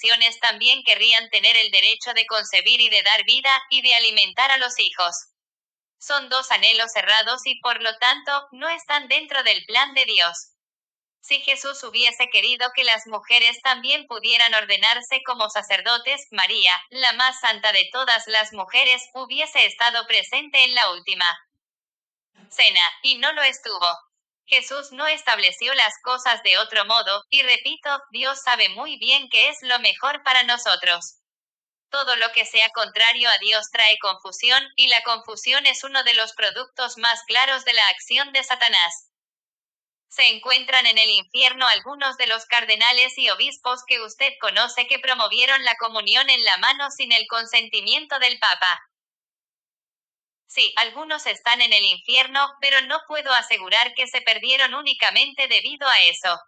tradiciones también querrían tener el derecho de concebir y de dar vida, y de alimentar a los hijos. Son dos anhelos cerrados y por lo tanto, no están dentro del plan de Dios. Si Jesús hubiese querido que las mujeres también pudieran ordenarse como sacerdotes, María, la más santa de todas las mujeres, hubiese estado presente en la última cena, y no lo estuvo. Jesús no estableció las cosas de otro modo, y repito, Dios sabe muy bien qué es lo mejor para nosotros. Todo lo que sea contrario a Dios trae confusión, y la confusión es uno de los productos más claros de la acción de Satanás. Se encuentran en el infierno algunos de los cardenales y obispos que usted conoce que promovieron la comunión en la mano sin el consentimiento del Papa. Sí, algunos están en el infierno, pero no puedo asegurar que se perdieron únicamente debido a eso.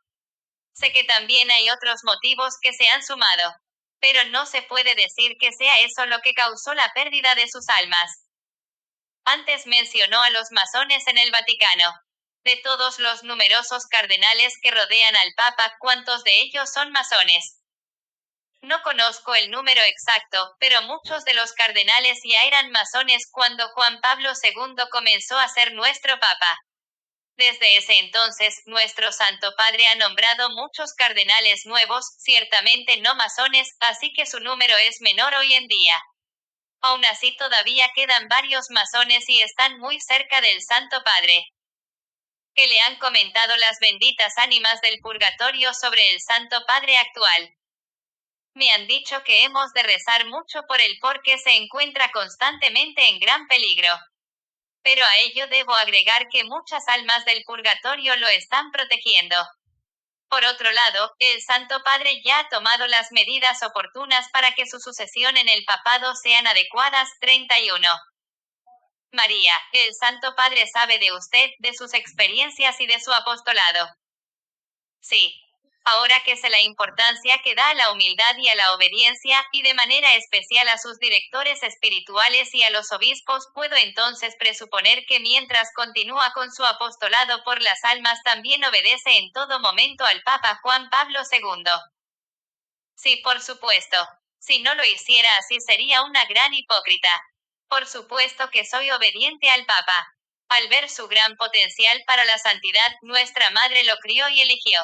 Sé que también hay otros motivos que se han sumado. Pero no se puede decir que sea eso lo que causó la pérdida de sus almas. Antes mencionó a los masones en el Vaticano. De todos los numerosos cardenales que rodean al Papa, ¿cuántos de ellos son masones? No conozco el número exacto, pero muchos de los cardenales ya eran masones cuando Juan Pablo II comenzó a ser nuestro Papa. Desde ese entonces, nuestro Santo Padre ha nombrado muchos cardenales nuevos, ciertamente no masones, así que su número es menor hoy en día. Aún así todavía quedan varios masones y están muy cerca del Santo Padre. ¿Qué le han comentado las benditas ánimas del purgatorio sobre el Santo Padre actual? Me han dicho que hemos de rezar mucho por él porque se encuentra constantemente en gran peligro. Pero a ello debo agregar que muchas almas del purgatorio lo están protegiendo. Por otro lado, el Santo Padre ya ha tomado las medidas oportunas para que su sucesión en el papado sean adecuadas. 31. María, el Santo Padre sabe de usted, de sus experiencias y de su apostolado. Sí. Ahora que sé la importancia que da a la humildad y a la obediencia, y de manera especial a sus directores espirituales y a los obispos, puedo entonces presuponer que mientras continúa con su apostolado por las almas también obedece en todo momento al Papa Juan Pablo II. Sí, por supuesto. Si no lo hiciera así sería una gran hipócrita. Por supuesto que soy obediente al Papa. Al ver su gran potencial para la santidad, nuestra Madre lo crió y eligió.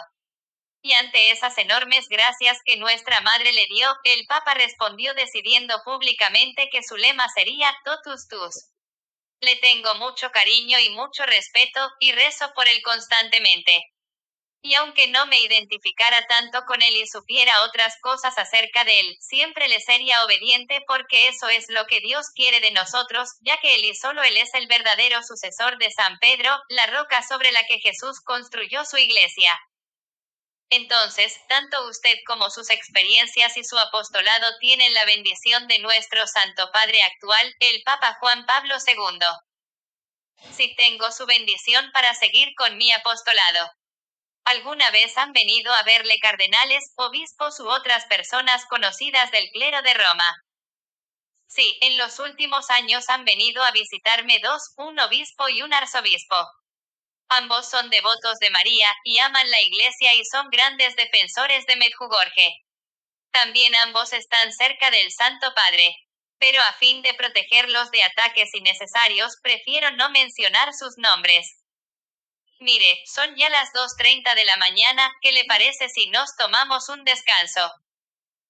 Y ante esas enormes gracias que nuestra Madre le dio, el Papa respondió decidiendo públicamente que su lema sería Totus Tus. Le tengo mucho cariño y mucho respeto, y rezo por él constantemente. Y aunque no me identificara tanto con él y supiera otras cosas acerca de él, siempre le sería obediente porque eso es lo que Dios quiere de nosotros, ya que él y solo él es el verdadero sucesor de San Pedro, la roca sobre la que Jesús construyó su iglesia. Entonces, tanto usted como sus experiencias y su apostolado tienen la bendición de nuestro Santo Padre actual, el Papa Juan Pablo II. Sí tengo su bendición para seguir con mi apostolado. ¿Alguna vez han venido a verle cardenales, obispos u otras personas conocidas del clero de Roma? Sí, en los últimos años han venido a visitarme dos, un obispo y un arzobispo. Ambos son devotos de María, y aman la Iglesia y son grandes defensores de Medjugorje. También ambos están cerca del Santo Padre. Pero a fin de protegerlos de ataques innecesarios, prefiero no mencionar sus nombres. Mire, son ya las 2:30 de la mañana, ¿qué le parece si nos tomamos un descanso?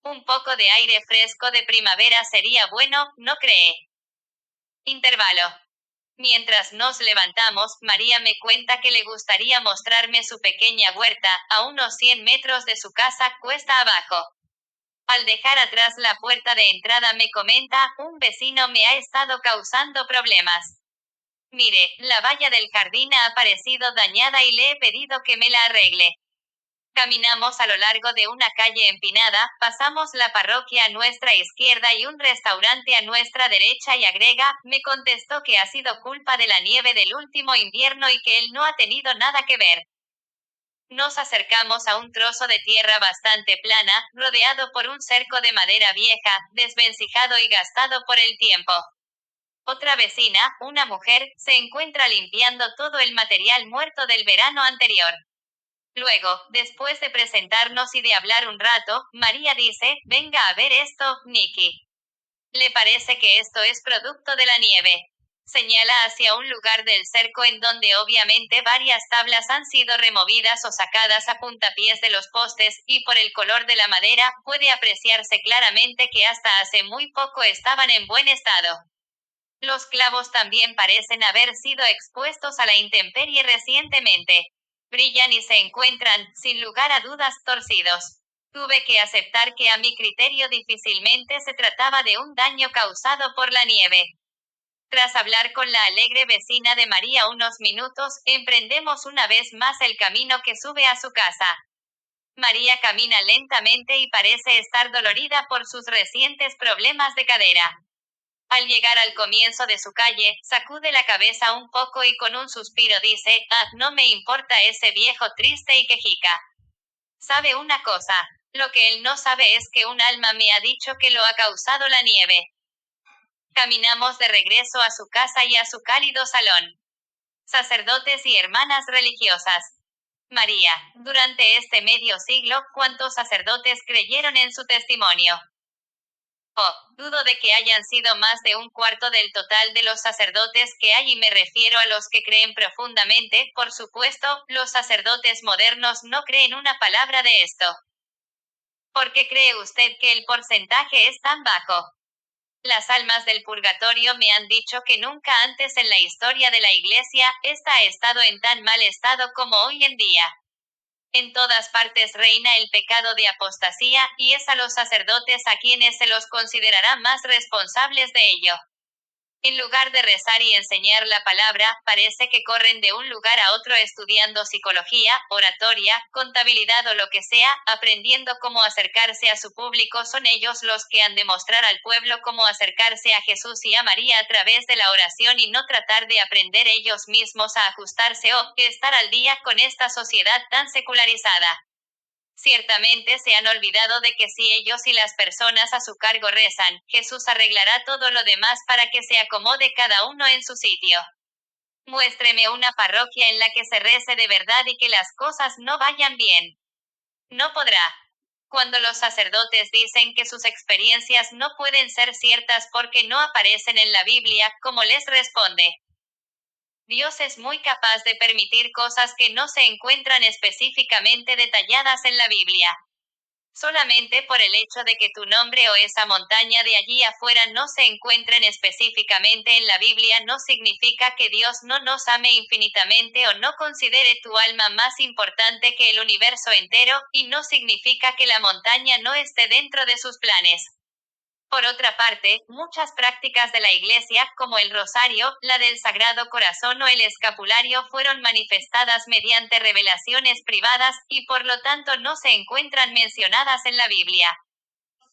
Un poco de aire fresco de primavera sería bueno, ¿no cree? Intervalo. Mientras nos levantamos, María me cuenta que le gustaría mostrarme su pequeña huerta, a unos 100 metros de su casa, cuesta abajo. Al dejar atrás la puerta de entrada me comenta, un vecino me ha estado causando problemas. Mire, la valla del jardín ha aparecido dañada y le he pedido que me la arregle. Caminamos a lo largo de una calle empinada, pasamos la parroquia a nuestra izquierda y un restaurante a nuestra derecha y agrega, me contestó que ha sido culpa de la nieve del último invierno y que él no ha tenido nada que ver. Nos acercamos a un trozo de tierra bastante plana, rodeado por un cerco de madera vieja, desvencijado y gastado por el tiempo. Otra vecina, una mujer, se encuentra limpiando todo el material muerto del verano anterior. Luego, después de presentarnos y de hablar un rato, María dice, venga a ver esto, Nikki. ¿Le parece que esto es producto de la nieve? Señala hacia un lugar del cerco en donde obviamente varias tablas han sido removidas o sacadas a puntapiés de los postes, y por el color de la madera, puede apreciarse claramente que hasta hace muy poco estaban en buen estado. Los clavos también parecen haber sido expuestos a la intemperie recientemente. Brillan y se encuentran, sin lugar a dudas, torcidos. Tuve que aceptar que a mi criterio difícilmente se trataba de un daño causado por la nieve. Tras hablar con la alegre vecina de María unos minutos, emprendemos una vez más el camino que sube a su casa. María camina lentamente y parece estar dolorida por sus recientes problemas de cadera. Al llegar al comienzo de su calle, sacude la cabeza un poco y con un suspiro dice, no me importa ese viejo triste y quejica. ¿Sabe una cosa? Lo que él no sabe es que un alma me ha dicho que lo ha causado la nieve. Caminamos de regreso a su casa y a su cálido salón. Sacerdotes y hermanas religiosas. María, durante este medio siglo, ¿cuántos sacerdotes creyeron en su testimonio? Dudo de que hayan sido más de un cuarto del total de los sacerdotes que hay y me refiero a los que creen profundamente, por supuesto, los sacerdotes modernos no creen una palabra de esto. ¿Por qué cree usted que el porcentaje es tan bajo? Las almas del purgatorio me han dicho que nunca antes en la historia de la Iglesia, esta ha estado en tan mal estado como hoy en día. En todas partes reina el pecado de apostasía, y es a los sacerdotes a quienes se los considerará más responsables de ello. En lugar de rezar y enseñar la palabra, parece que corren de un lugar a otro estudiando psicología, oratoria, contabilidad o lo que sea, aprendiendo cómo acercarse a su público. Son ellos los que han de mostrar al pueblo cómo acercarse a Jesús y a María a través de la oración y no tratar de aprender ellos mismos a ajustarse o estar al día con esta sociedad tan secularizada. Ciertamente se han olvidado de que si ellos y las personas a su cargo rezan, Jesús arreglará todo lo demás para que se acomode cada uno en su sitio. Muéstreme una parroquia en la que se rece de verdad y que las cosas no vayan bien. No podrá. Cuando los sacerdotes dicen que sus experiencias no pueden ser ciertas porque no aparecen en la Biblia, ¿cómo les responde? Dios es muy capaz de permitir cosas que no se encuentran específicamente detalladas en la Biblia. Solamente por el hecho de que tu nombre o esa montaña de allí afuera no se encuentren específicamente en la Biblia no significa que Dios no nos ame infinitamente o no considere tu alma más importante que el universo entero, y no significa que la montaña no esté dentro de sus planes. Por otra parte, muchas prácticas de la Iglesia, como el rosario, la del Sagrado Corazón o el escapulario, fueron manifestadas mediante revelaciones privadas, y por lo tanto no se encuentran mencionadas en la Biblia.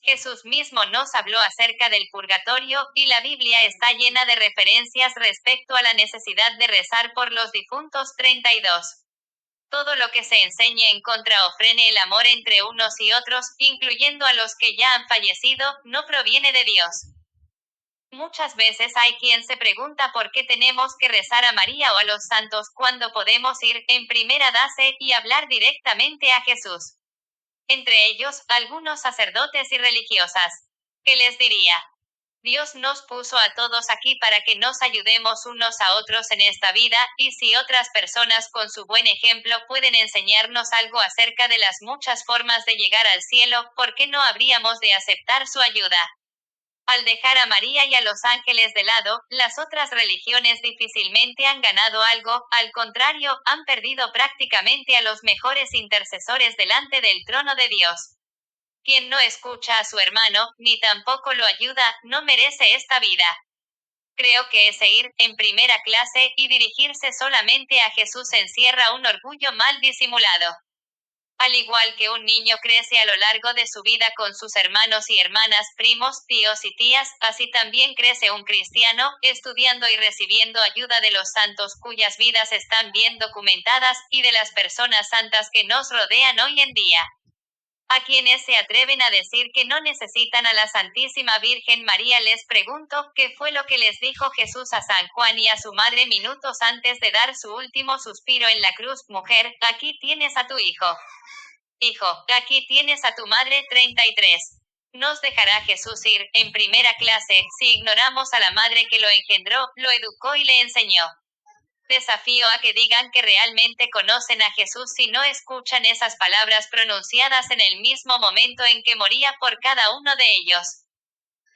Jesús mismo nos habló acerca del purgatorio, y la Biblia está llena de referencias respecto a la necesidad de rezar por los difuntos. 32. Todo lo que se enseñe en contra o frene el amor entre unos y otros, incluyendo a los que ya han fallecido, no proviene de Dios. Muchas veces hay quien se pregunta por qué tenemos que rezar a María o a los santos cuando podemos ir, en primera dase, y hablar directamente a Jesús. Entre ellos, algunos sacerdotes y religiosas. ¿Qué les diría? Dios nos puso a todos aquí para que nos ayudemos unos a otros en esta vida, y si otras personas con su buen ejemplo pueden enseñarnos algo acerca de las muchas formas de llegar al cielo, ¿por qué no habríamos de aceptar su ayuda? Al dejar a María y a los ángeles de lado, las otras religiones difícilmente han ganado algo, al contrario, han perdido prácticamente a los mejores intercesores delante del trono de Dios. Quien no escucha a su hermano, ni tampoco lo ayuda, no merece esta vida. Creo que ese ir, en primera clase, y dirigirse solamente a Jesús encierra un orgullo mal disimulado. Al igual que un niño crece a lo largo de su vida con sus hermanos y hermanas, primos, tíos y tías, así también crece un cristiano, estudiando y recibiendo ayuda de los santos cuyas vidas están bien documentadas, y de las personas santas que nos rodean hoy en día. A quienes se atreven a decir que no necesitan a la Santísima Virgen María les pregunto, ¿qué fue lo que les dijo Jesús a San Juan y a su madre minutos antes de dar su último suspiro en la cruz? Mujer, aquí tienes a tu hijo. Hijo, aquí tienes a tu madre. 33. ¿Nos dejará Jesús ir, en primera clase, si ignoramos a la madre que lo engendró, lo educó y le enseñó? Desafío a que digan que realmente conocen a Jesús si no escuchan esas palabras pronunciadas en el mismo momento en que moría por cada uno de ellos.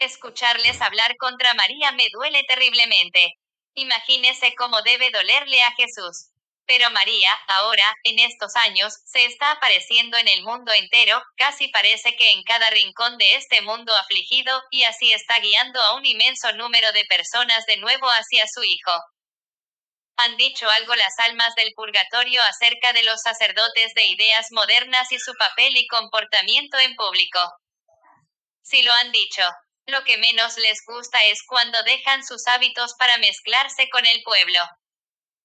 Escucharles hablar contra María me duele terriblemente. Imagínese cómo debe dolerle a Jesús. Pero María, ahora, en estos años, se está apareciendo en el mundo entero, casi parece que en cada rincón de este mundo afligido, y así está guiando a un inmenso número de personas de nuevo hacia su Hijo. ¿Han dicho algo las almas del purgatorio acerca de los sacerdotes de ideas modernas y su papel y comportamiento en público? Si lo han dicho. Lo que menos les gusta es cuando dejan sus hábitos para mezclarse con el pueblo.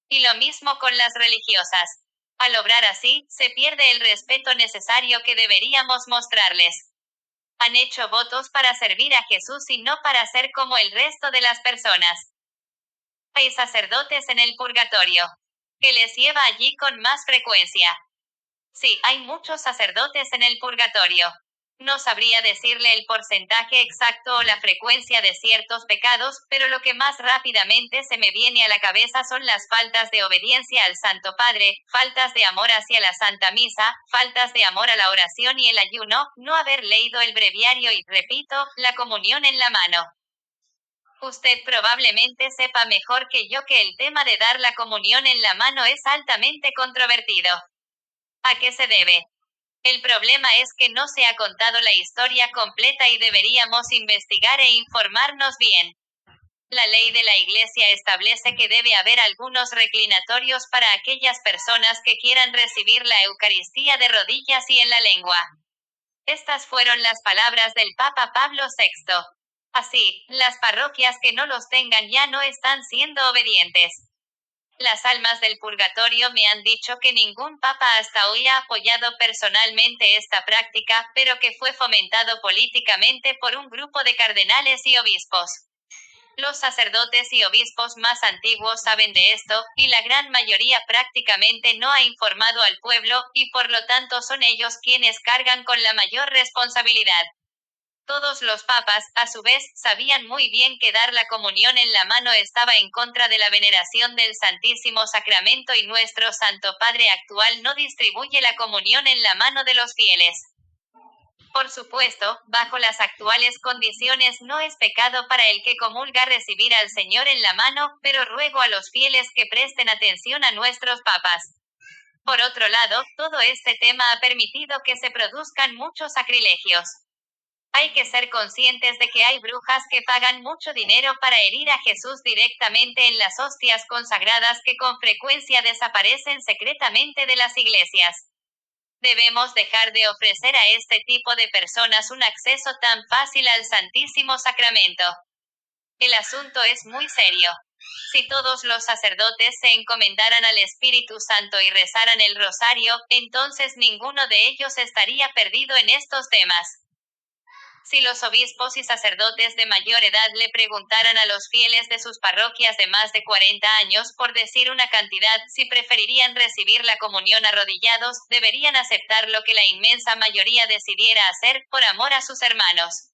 Y lo mismo con las religiosas. Al obrar así, se pierde el respeto necesario que deberíamos mostrarles. Han hecho votos para servir a Jesús y no para ser como el resto de las personas. Hay sacerdotes en el purgatorio. ¿Qué les lleva allí con más frecuencia? Sí, hay muchos sacerdotes en el purgatorio. No sabría decirle el porcentaje exacto o la frecuencia de ciertos pecados, pero lo que más rápidamente se me viene a la cabeza son las faltas de obediencia al Santo Padre, faltas de amor hacia la Santa Misa, faltas de amor a la oración y el ayuno, no haber leído el breviario y, repito, la comunión en la mano. Usted probablemente sepa mejor que yo que el tema de dar la comunión en la mano es altamente controvertido. ¿A qué se debe? El problema es que no se ha contado la historia completa y deberíamos investigar e informarnos bien. La ley de la Iglesia establece que debe haber algunos reclinatorios para aquellas personas que quieran recibir la Eucaristía de rodillas y en la lengua. Estas fueron las palabras del Papa Pablo VI. Así, las parroquias que no los tengan ya no están siendo obedientes. Las almas del purgatorio me han dicho que ningún papa hasta hoy ha apoyado personalmente esta práctica, pero que fue fomentado políticamente por un grupo de cardenales y obispos. Los sacerdotes y obispos más antiguos saben de esto, y la gran mayoría prácticamente no ha informado al pueblo, y por lo tanto son ellos quienes cargan con la mayor responsabilidad. Todos los papas, a su vez, sabían muy bien que dar la comunión en la mano estaba en contra de la veneración del Santísimo Sacramento y nuestro Santo Padre actual no distribuye la comunión en la mano de los fieles. Por supuesto, bajo las actuales condiciones no es pecado para el que comulga recibir al Señor en la mano, pero ruego a los fieles que presten atención a nuestros papas. Por otro lado, todo este tema ha permitido que se produzcan muchos sacrilegios. Hay que ser conscientes de que hay brujas que pagan mucho dinero para herir a Jesús directamente en las hostias consagradas que con frecuencia desaparecen secretamente de las iglesias. Debemos dejar de ofrecer a este tipo de personas un acceso tan fácil al Santísimo Sacramento. El asunto es muy serio. Si todos los sacerdotes se encomendaran al Espíritu Santo y rezaran el rosario, entonces ninguno de ellos estaría perdido en estos temas. Si los obispos y sacerdotes de mayor edad le preguntaran a los fieles de sus parroquias de más de 40 años, por decir una cantidad, si preferirían recibir la comunión arrodillados, deberían aceptar lo que la inmensa mayoría decidiera hacer, por amor a sus hermanos.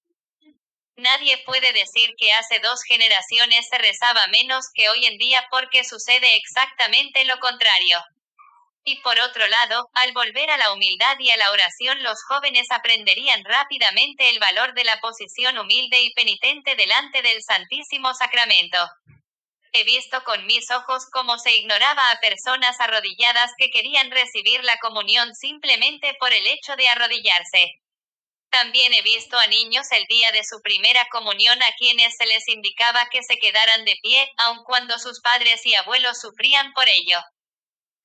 Nadie puede decir que hace 2 generaciones se rezaba menos que hoy en día porque sucede exactamente lo contrario. Y por otro lado, al volver a la humildad y a la oración, los jóvenes aprenderían rápidamente el valor de la posición humilde y penitente delante del Santísimo Sacramento. He visto con mis ojos cómo se ignoraba a personas arrodilladas que querían recibir la comunión simplemente por el hecho de arrodillarse. También he visto a niños el día de su primera comunión a quienes se les indicaba que se quedaran de pie, aun cuando sus padres y abuelos sufrían por ello.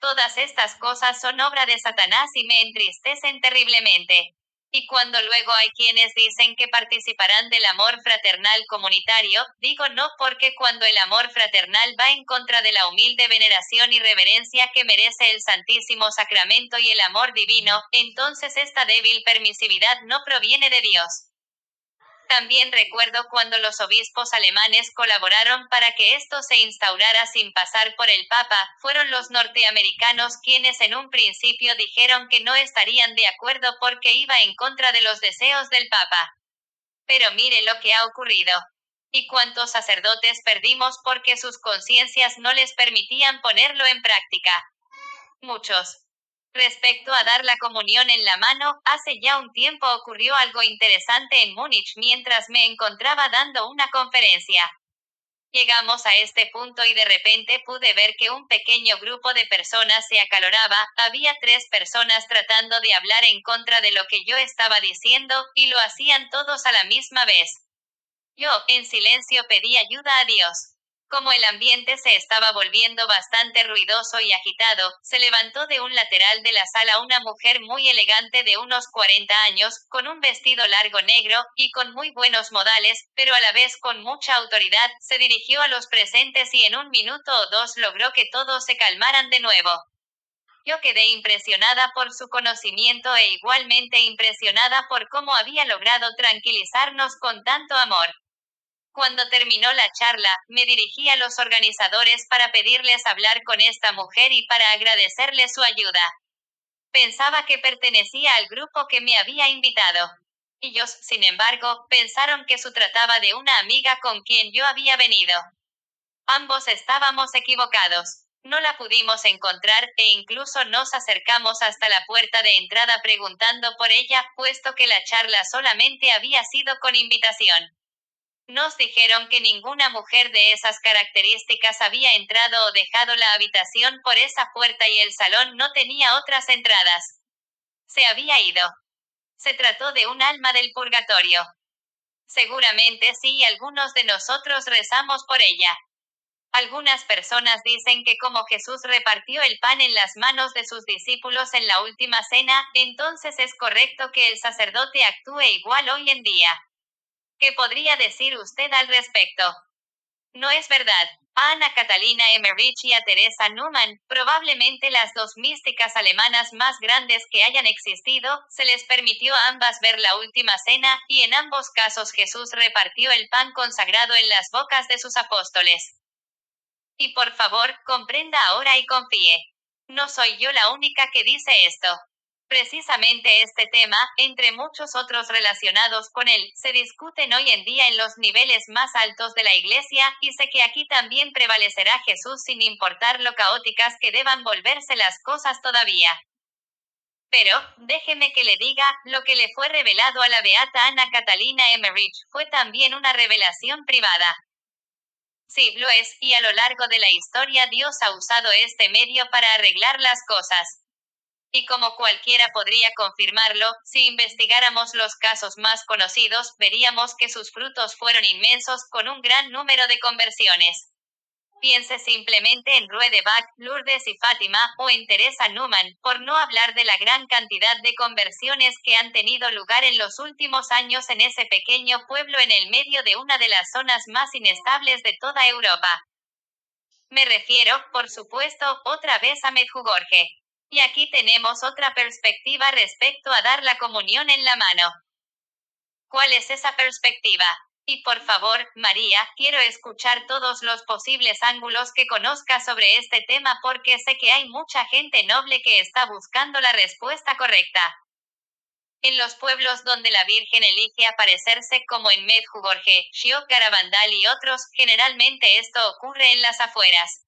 Todas estas cosas son obra de Satanás y me entristecen terriblemente. Y cuando luego hay quienes dicen que participarán del amor fraternal comunitario, digo no, porque cuando el amor fraternal va en contra de la humilde veneración y reverencia que merece el Santísimo Sacramento y el amor divino, entonces esta débil permisividad no proviene de Dios. También recuerdo cuando los obispos alemanes colaboraron para que esto se instaurara sin pasar por el Papa, fueron los norteamericanos quienes en un principio dijeron que no estarían de acuerdo porque iba en contra de los deseos del Papa. Pero mire lo que ha ocurrido. ¿Y cuántos sacerdotes perdimos porque sus conciencias no les permitían ponerlo en práctica? Muchos. Respecto a dar la comunión en la mano, hace ya un tiempo ocurrió algo interesante en Múnich mientras me encontraba dando una conferencia. Llegamos a este punto y de repente pude ver que un pequeño grupo de personas se acaloraba, había 3 personas tratando de hablar en contra de lo que yo estaba diciendo, y lo hacían todos a la misma vez. Yo, en silencio, pedí ayuda a Dios. Como el ambiente se estaba volviendo bastante ruidoso y agitado, se levantó de un lateral de la sala una mujer muy elegante de unos 40 años, con un vestido largo negro, y con muy buenos modales, pero a la vez con mucha autoridad, se dirigió a los presentes y en 1 minuto o 2 logró que todos se calmaran de nuevo. Yo quedé impresionada por su conocimiento e igualmente impresionada por cómo había logrado tranquilizarnos con tanto amor. Cuando terminó la charla, me dirigí a los organizadores para pedirles hablar con esta mujer y para agradecerle su ayuda. Pensaba que pertenecía al grupo que me había invitado. Ellos, sin embargo, pensaron que se trataba de una amiga con quien yo había venido. Ambos estábamos equivocados. No la pudimos encontrar, e incluso nos acercamos hasta la puerta de entrada preguntando por ella, puesto que la charla solamente había sido con invitación. Nos dijeron que ninguna mujer de esas características había entrado o dejado la habitación por esa puerta y el salón no tenía otras entradas. Se había ido. Se trató de un alma del purgatorio. Seguramente sí, algunos de nosotros rezamos por ella. Algunas personas dicen que como Jesús repartió el pan en las manos de sus discípulos en la última cena, entonces es correcto que el sacerdote actúe igual hoy en día. ¿Qué podría decir usted al respecto? No es verdad. A Ana Catalina Emmerich y a Teresa Neumann, probablemente las 2 místicas alemanas más grandes que hayan existido, se les permitió a ambas ver la última cena, y en ambos casos Jesús repartió el pan consagrado en las bocas de sus apóstoles. Y por favor, comprenda ahora y confíe. No soy yo la única que dice esto. Precisamente este tema, entre muchos otros relacionados con él, se discuten hoy en día en los niveles más altos de la Iglesia, y sé que aquí también prevalecerá Jesús sin importar lo caóticas que deban volverse las cosas todavía. Pero, déjeme que le diga, lo que le fue revelado a la beata Ana Catalina Emmerich fue también una revelación privada. Sí, lo es, y a lo largo de la historia Dios ha usado este medio para arreglar las cosas. Y como cualquiera podría confirmarlo, si investigáramos los casos más conocidos, veríamos que sus frutos fueron inmensos, con un gran número de conversiones. Piense simplemente en Rue de Bach, Lourdes y Fátima, o en Teresa Neumann, por no hablar de la gran cantidad de conversiones que han tenido lugar en los últimos años en ese pequeño pueblo en el medio de una de las zonas más inestables de toda Europa. Me refiero, por supuesto, otra vez a Medjugorje. Y aquí tenemos otra perspectiva respecto a dar la comunión en la mano. ¿Cuál es esa perspectiva? Y por favor, María, quiero escuchar todos los posibles ángulos que conozca sobre este tema porque sé que hay mucha gente noble que está buscando la respuesta correcta. En los pueblos donde la Virgen elige aparecerse como en Medjugorje, Xiok Garabandal y otros, generalmente esto ocurre en las afueras.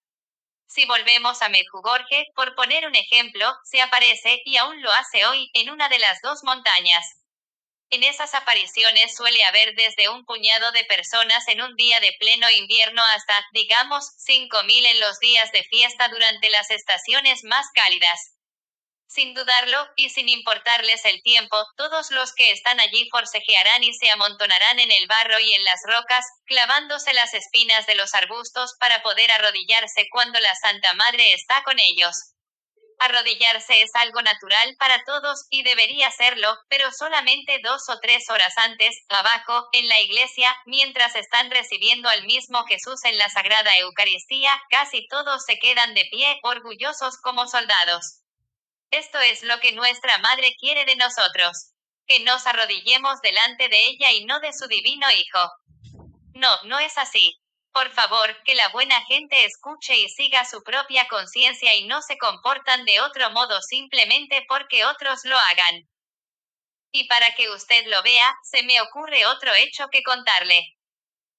Si volvemos a Medjugorje, por poner un ejemplo, se aparece, y aún lo hace hoy, en una de las 2 montañas. En esas apariciones suele haber desde un puñado de personas en un día de pleno invierno hasta, digamos, 5.000 en los días de fiesta durante las estaciones más cálidas. Sin dudarlo, y sin importarles el tiempo, todos los que están allí forcejearán y se amontonarán en el barro y en las rocas, clavándose las espinas de los arbustos para poder arrodillarse cuando la Santa Madre está con ellos. Arrodillarse es algo natural para todos, y debería serlo, pero solamente 2 o 3 horas antes, abajo, en la iglesia, mientras están recibiendo al mismo Jesús en la Sagrada Eucaristía, casi todos se quedan de pie, orgullosos como soldados. Esto es lo que nuestra Madre quiere de nosotros. Que nos arrodillemos delante de ella y no de su divino Hijo. No, no es así. Por favor, que la buena gente escuche y siga su propia conciencia y no se comportan de otro modo simplemente porque otros lo hagan. Y para que usted lo vea, se me ocurre otro hecho que contarle.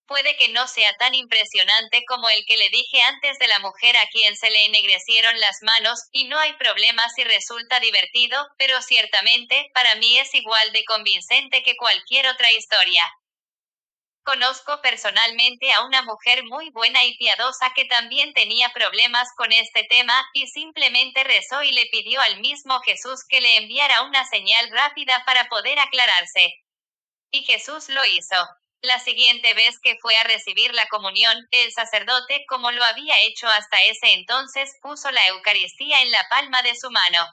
Puede que no sea tan impresionante como el que le dije antes de la mujer a quien se le ennegrecieron las manos, y no hay problema si resulta divertido, pero ciertamente, para mí es igual de convincente que cualquier otra historia. Conozco personalmente a una mujer muy buena y piadosa que también tenía problemas con este tema, y simplemente rezó y le pidió al mismo Jesús que le enviara una señal rápida para poder aclararse. Y Jesús lo hizo. La siguiente vez que fue a recibir la comunión, el sacerdote, como lo había hecho hasta ese entonces, puso la Eucaristía en la palma de su mano.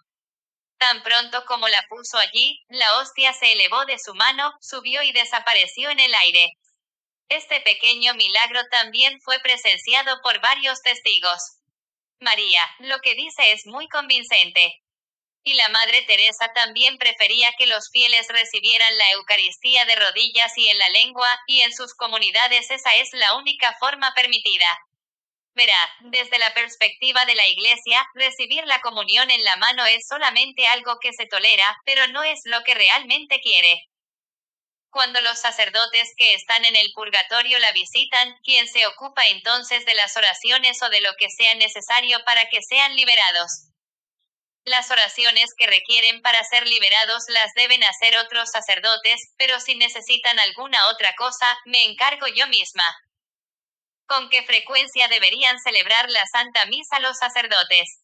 Tan pronto como la puso allí, la hostia se elevó de su mano, subió y desapareció en el aire. Este pequeño milagro también fue presenciado por varios testigos. María, lo que dice es muy convincente. Y la Madre Teresa también prefería que los fieles recibieran la Eucaristía de rodillas y en la lengua, y en sus comunidades esa es la única forma permitida. Verá, desde la perspectiva de la Iglesia, recibir la comunión en la mano es solamente algo que se tolera, pero no es lo que realmente quiere. Cuando los sacerdotes que están en el purgatorio la visitan, ¿quién se ocupa entonces de las oraciones o de lo que sea necesario para que sean liberados? Las oraciones que requieren para ser liberados las deben hacer otros sacerdotes, pero si necesitan alguna otra cosa, me encargo yo misma. ¿Con qué frecuencia deberían celebrar la Santa Misa los sacerdotes?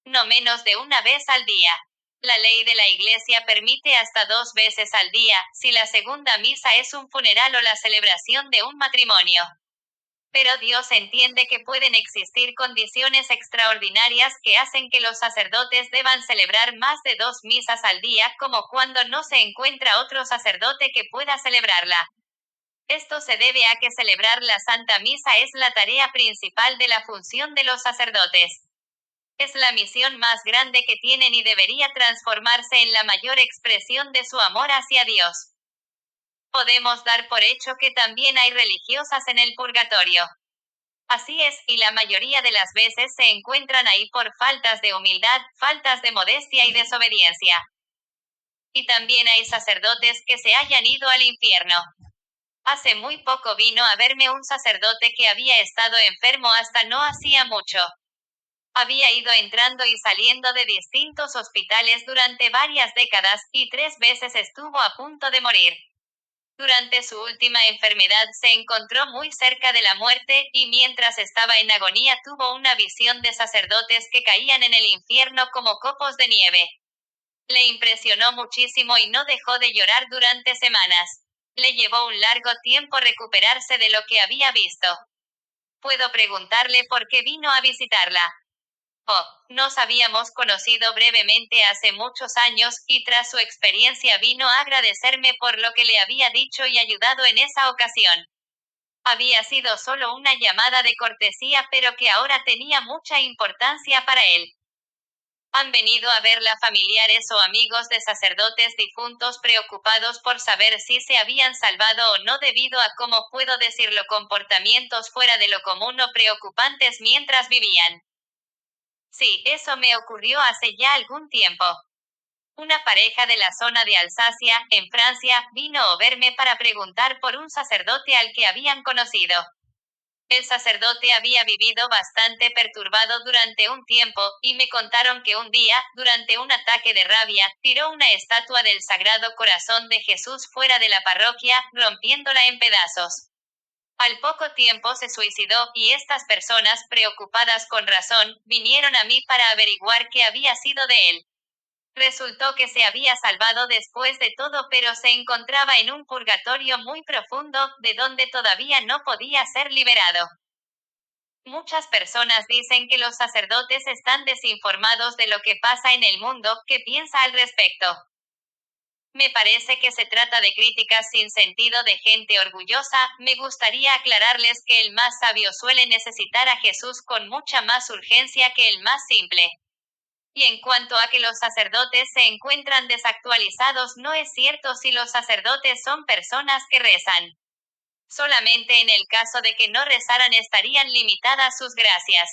No menos de una vez al día. La ley de la Iglesia permite hasta 2 veces al día, si la segunda misa es un funeral o la celebración de un matrimonio. Pero Dios entiende que pueden existir condiciones extraordinarias que hacen que los sacerdotes deban celebrar más de 2 misas al día, como cuando no se encuentra otro sacerdote que pueda celebrarla. Esto se debe a que celebrar la Santa Misa es la tarea principal de la función de los sacerdotes. Es la misión más grande que tienen y debería transformarse en la mayor expresión de su amor hacia Dios. Podemos dar por hecho que también hay religiosas en el purgatorio. Así es, y la mayoría de las veces se encuentran ahí por faltas de humildad, faltas de modestia y desobediencia. Y también hay sacerdotes que se hayan ido al infierno. Hace muy poco vino a verme un sacerdote que había estado enfermo hasta no hacía mucho. Había ido entrando y saliendo de distintos hospitales durante varias décadas, y 3 veces estuvo a punto de morir. Durante su última enfermedad se encontró muy cerca de la muerte, y mientras estaba en agonía tuvo una visión de sacerdotes que caían en el infierno como copos de nieve. Le impresionó muchísimo y no dejó de llorar durante semanas. Le llevó un largo tiempo recuperarse de lo que había visto. Puedo preguntarle por qué vino a visitarla. Oh, nos habíamos conocido brevemente hace muchos años, y tras su experiencia vino a agradecerme por lo que le había dicho y ayudado en esa ocasión. Había sido solo una llamada de cortesía, pero que ahora tenía mucha importancia para él. Han venido a verla familiares o amigos de sacerdotes difuntos preocupados por saber si se habían salvado o no debido a, ¿cómo puedo decirlo?, comportamientos fuera de lo común o preocupantes mientras vivían. Sí, eso me ocurrió hace ya algún tiempo. Una pareja de la zona de Alsacia, en Francia, vino a verme para preguntar por un sacerdote al que habían conocido. El sacerdote había vivido bastante perturbado durante un tiempo, y me contaron que un día, durante un ataque de rabia, tiró una estatua del Sagrado Corazón de Jesús fuera de la parroquia, rompiéndola en pedazos. Al poco tiempo se suicidó, y estas personas, preocupadas con razón, vinieron a mí para averiguar qué había sido de él. Resultó que se había salvado después de todo, pero se encontraba en un purgatorio muy profundo, de donde todavía no podía ser liberado. Muchas personas dicen que los sacerdotes están desinformados de lo que pasa en el mundo. ¿Qué piensa al respecto? Me parece que se trata de críticas sin sentido de gente orgullosa. Me gustaría aclararles que el más sabio suele necesitar a Jesús con mucha más urgencia que el más simple. Y en cuanto a que los sacerdotes se encuentran desactualizados, no es cierto si los sacerdotes son personas que rezan. Solamente en el caso de que no rezaran estarían limitadas sus gracias.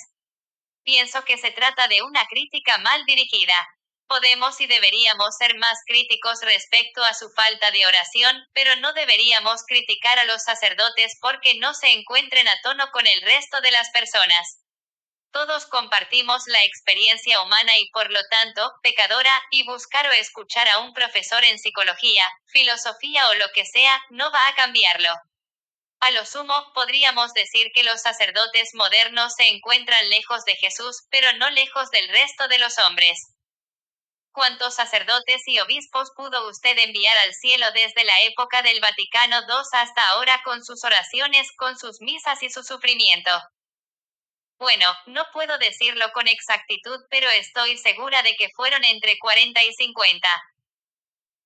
Pienso que se trata de una crítica mal dirigida. Podemos y deberíamos ser más críticos respecto a su falta de oración, pero no deberíamos criticar a los sacerdotes porque no se encuentren a tono con el resto de las personas. Todos compartimos la experiencia humana y por lo tanto, pecadora, y buscar o escuchar a un profesor en psicología, filosofía o lo que sea, no va a cambiarlo. A lo sumo, podríamos decir que los sacerdotes modernos se encuentran lejos de Jesús, pero no lejos del resto de los hombres. ¿Cuántos sacerdotes y obispos pudo usted enviar al cielo desde la época del Vaticano II hasta ahora con sus oraciones, con sus misas y su sufrimiento? Bueno, no puedo decirlo con exactitud, pero estoy segura de que fueron entre 40 y 50.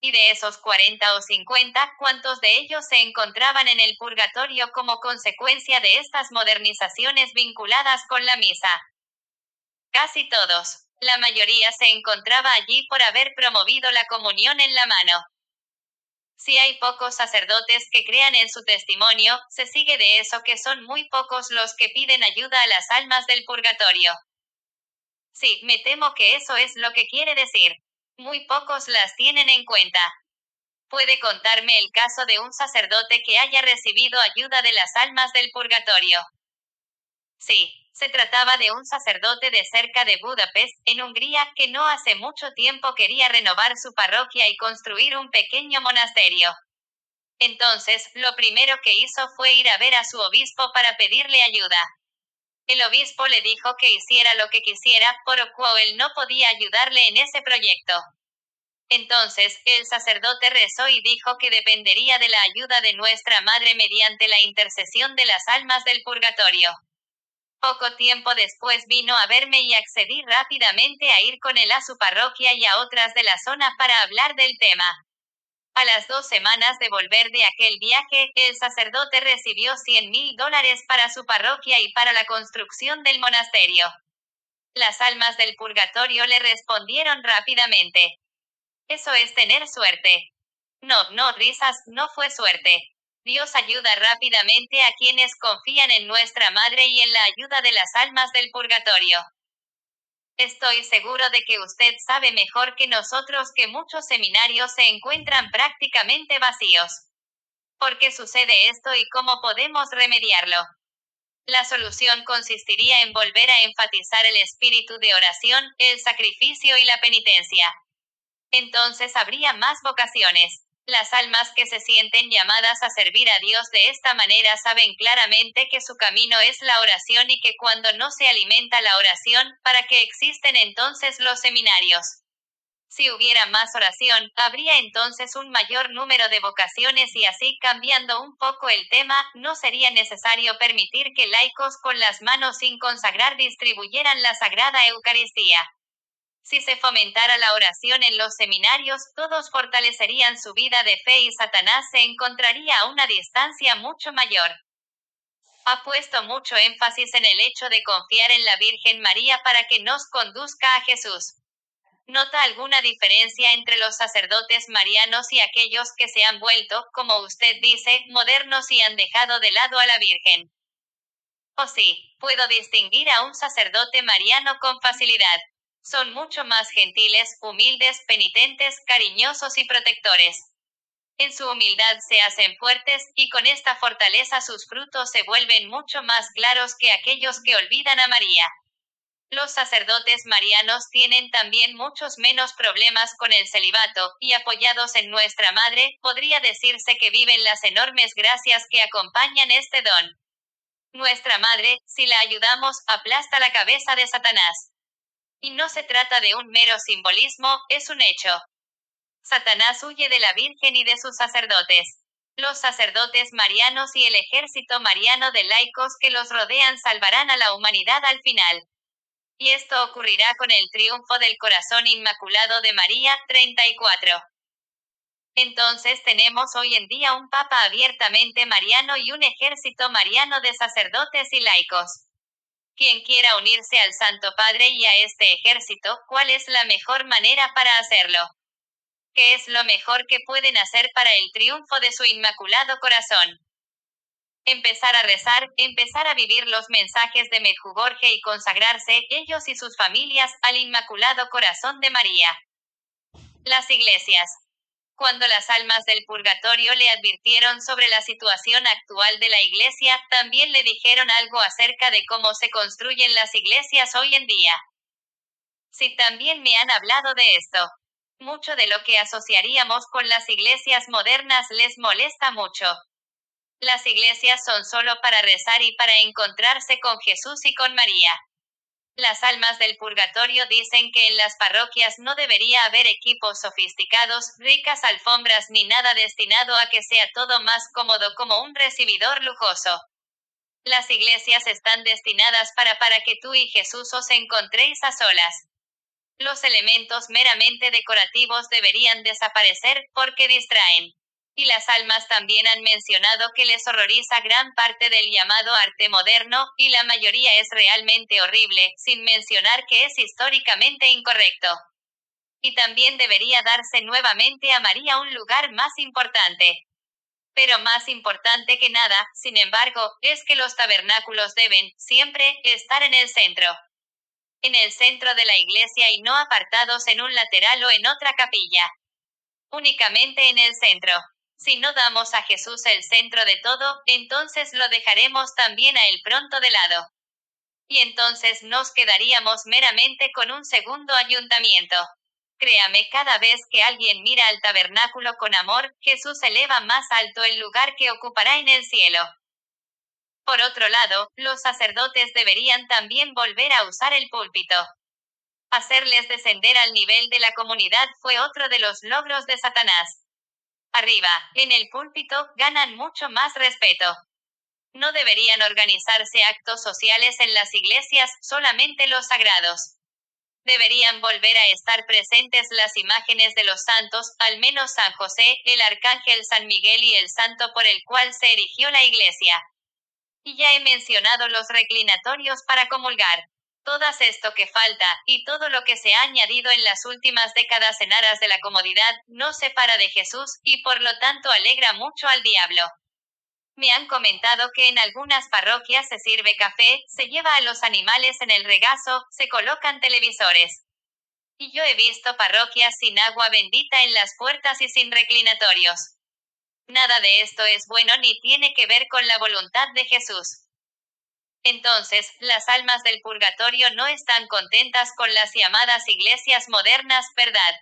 Y de esos 40 o 50, ¿cuántos de ellos se encontraban en el purgatorio como consecuencia de estas modernizaciones vinculadas con la misa? Casi todos. La mayoría se encontraba allí por haber promovido la comunión en la mano. Si hay pocos sacerdotes que crean en su testimonio, se sigue de eso que son muy pocos los que piden ayuda a las almas del purgatorio. Sí, me temo que eso es lo que quiere decir. Muy pocos las tienen en cuenta. ¿Puede contarme el caso de un sacerdote que haya recibido ayuda de las almas del purgatorio? Sí, se trataba de un sacerdote de cerca de Budapest, en Hungría, que no hace mucho tiempo quería renovar su parroquia y construir un pequeño monasterio. Entonces, lo primero que hizo fue ir a ver a su obispo para pedirle ayuda. El obispo le dijo que hiciera lo que quisiera, por lo cual él no podía ayudarle en ese proyecto. Entonces, el sacerdote rezó y dijo que dependería de la ayuda de nuestra Madre mediante la intercesión de las almas del purgatorio. Poco tiempo después vino a verme y accedí rápidamente a ir con él a su parroquia y a otras de la zona para hablar del tema. A las 2 semanas de volver de aquel viaje, el sacerdote recibió $100,000 para su parroquia y para la construcción del monasterio. Las almas del purgatorio le respondieron rápidamente. Eso es tener suerte. No, risas, no fue suerte. Dios ayuda rápidamente a quienes confían en nuestra Madre y en la ayuda de las almas del purgatorio. Estoy seguro de que usted sabe mejor que nosotros que muchos seminarios se encuentran prácticamente vacíos. ¿Por qué sucede esto y cómo podemos remediarlo? La solución consistiría en volver a enfatizar el espíritu de oración, el sacrificio y la penitencia. Entonces habría más vocaciones. Las almas que se sienten llamadas a servir a Dios de esta manera saben claramente que su camino es la oración y que cuando no se alimenta la oración, ¿para qué existen entonces los seminarios? Si hubiera más oración, habría entonces un mayor número de vocaciones y así, cambiando un poco el tema, no sería necesario permitir que laicos con las manos sin consagrar distribuyeran la Sagrada Eucaristía. Si se fomentara la oración en los seminarios, todos fortalecerían su vida de fe y Satanás se encontraría a una distancia mucho mayor. Ha puesto mucho énfasis en el hecho de confiar en la Virgen María para que nos conduzca a Jesús. ¿Nota alguna diferencia entre los sacerdotes marianos y aquellos que se han vuelto, como usted dice, modernos y han dejado de lado a la Virgen? Oh sí, puedo distinguir a un sacerdote mariano con facilidad. Son mucho más gentiles, humildes, penitentes, cariñosos y protectores. En su humildad se hacen fuertes, y con esta fortaleza sus frutos se vuelven mucho más claros que aquellos que olvidan a María. Los sacerdotes marianos tienen también muchos menos problemas con el celibato, y apoyados en nuestra Madre, podría decirse que viven las enormes gracias que acompañan este don. Nuestra Madre, si la ayudamos, aplasta la cabeza de Satanás. Y no se trata de un mero simbolismo, es un hecho. Satanás huye de la Virgen y de sus sacerdotes. Los sacerdotes marianos y el ejército mariano de laicos que los rodean salvarán a la humanidad al final. Y esto ocurrirá con el triunfo del corazón inmaculado de María. 34. Entonces tenemos hoy en día un papa abiertamente mariano y un ejército mariano de sacerdotes y laicos. Quien quiera unirse al Santo Padre y a este ejército, ¿cuál es la mejor manera para hacerlo? ¿Qué es lo mejor que pueden hacer para el triunfo de su inmaculado corazón? Empezar a rezar, empezar a vivir los mensajes de Medjugorje y consagrarse, ellos y sus familias, al Inmaculado Corazón de María. Las iglesias. Cuando las almas del purgatorio le advirtieron sobre la situación actual de la iglesia, también le dijeron algo acerca de cómo se construyen las iglesias hoy en día. Sí, también me han hablado de esto. Mucho de lo que asociaríamos con las iglesias modernas les molesta mucho. Las iglesias son solo para rezar y para encontrarse con Jesús y con María. Las almas del purgatorio dicen que en las parroquias no debería haber equipos sofisticados, ricas alfombras ni nada destinado a que sea todo más cómodo como un recibidor lujoso. Las iglesias están destinadas para que tú y Jesús os encontréis a solas. Los elementos meramente decorativos deberían desaparecer, porque distraen. Y las almas también han mencionado que les horroriza gran parte del llamado arte moderno, y la mayoría es realmente horrible, sin mencionar que es históricamente incorrecto. Y también debería darse nuevamente a María un lugar más importante. Pero más importante que nada, sin embargo, es que los tabernáculos deben, siempre, estar en el centro. En el centro de la iglesia y no apartados en un lateral o en otra capilla. Únicamente en el centro. Si no damos a Jesús el centro de todo, entonces lo dejaremos también a él pronto de lado. Y entonces nos quedaríamos meramente con un segundo ayuntamiento. Créame, cada vez que alguien mira al tabernáculo con amor, Jesús eleva más alto el lugar que ocupará en el cielo. Por otro lado, los sacerdotes deberían también volver a usar el púlpito. Hacerles descender al nivel de la comunidad fue otro de los logros de Satanás. Arriba, en el púlpito, ganan mucho más respeto. No deberían organizarse actos sociales en las iglesias, solamente los sagrados. Deberían volver a estar presentes las imágenes de los santos, al menos San José, el arcángel San Miguel y el santo por el cual se erigió la iglesia. Y ya he mencionado los reclinatorios para comulgar. Todas esto que falta, y todo lo que se ha añadido en las últimas décadas en aras de la comodidad, nos separa de Jesús, y por lo tanto alegra mucho al diablo. Me han comentado que en algunas parroquias se sirve café, se lleva a los animales en el regazo, se colocan televisores. Y yo he visto parroquias sin agua bendita en las puertas y sin reclinatorios. Nada de esto es bueno ni tiene que ver con la voluntad de Jesús. Entonces, las almas del purgatorio no están contentas con las llamadas iglesias modernas, ¿verdad?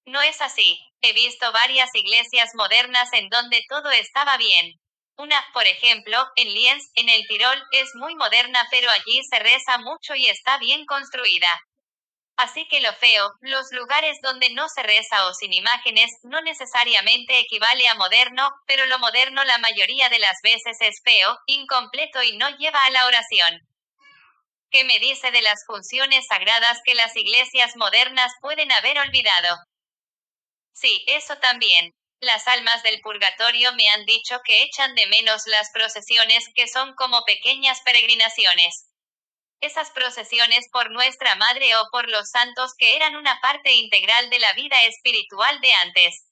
No es así. He visto varias iglesias modernas en donde todo estaba bien. Una, por ejemplo, en Lienz, en el Tirol, es muy moderna pero allí se reza mucho y está bien construida. Así que lo feo, los lugares donde no se reza o sin imágenes, no necesariamente equivale a moderno, pero lo moderno la mayoría de las veces es feo, incompleto y no lleva a la oración. ¿Qué me dice de las funciones sagradas que las iglesias modernas pueden haber olvidado? Sí, eso también. Las almas del purgatorio me han dicho que echan de menos las procesiones, que son como pequeñas peregrinaciones. Esas procesiones por nuestra Madre o por los santos que eran una parte integral de la vida espiritual de antes.